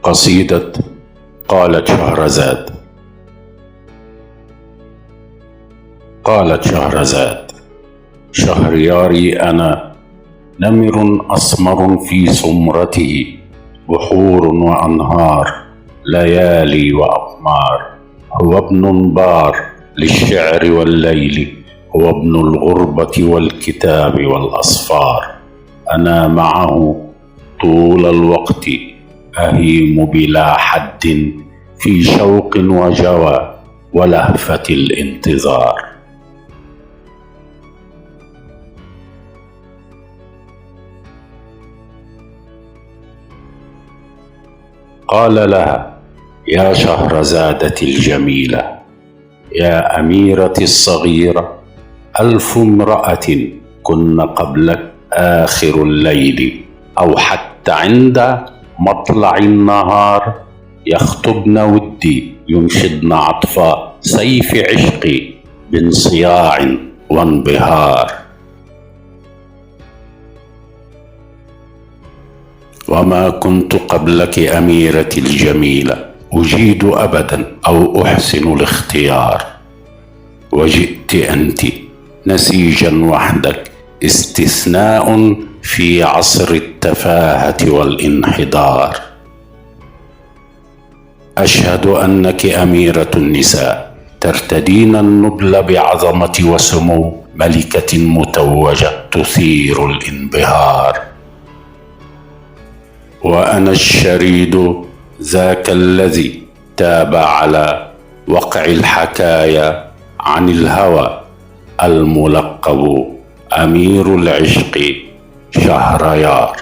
قصيدة قالت شهرزاد. قالت شهرزاد: شهرياري أنا نمر أسمر في سمرته، بحور وأنهار، ليالي وأقمار. هو ابن بار للشعر والليل، هو ابن الغربة والكتاب والأصفار. أنا معه طول الوقت أهيم بلا حد، في شوق وجوى ولهفة الانتظار. قال لها: يا شهرزادة الجميلة، يا أميرتي الصغيرة، 1000 امرأة كن قبلك آخر الليل، أو حتى عند مطلع النهار، يخطبن ودي، ينشدن عطف سيف عشقي، بانصياع وانبهار. وما كنت قبلك أميرتي الجميلة أجيد أبدا أو أحسن الاختيار، وجئت أنت نسيجا وحدك، استثناء في عصر التفاهة والانحدار. أشهد أنك أميرة النساء، ترتدين النبل بعظمة وسمو ملكة متوجة تثير الانبهار. وأنا الشريد ذاك الذي تاب على وقع الحكايا عن الهوى، الملقب أمير العشق شهريار.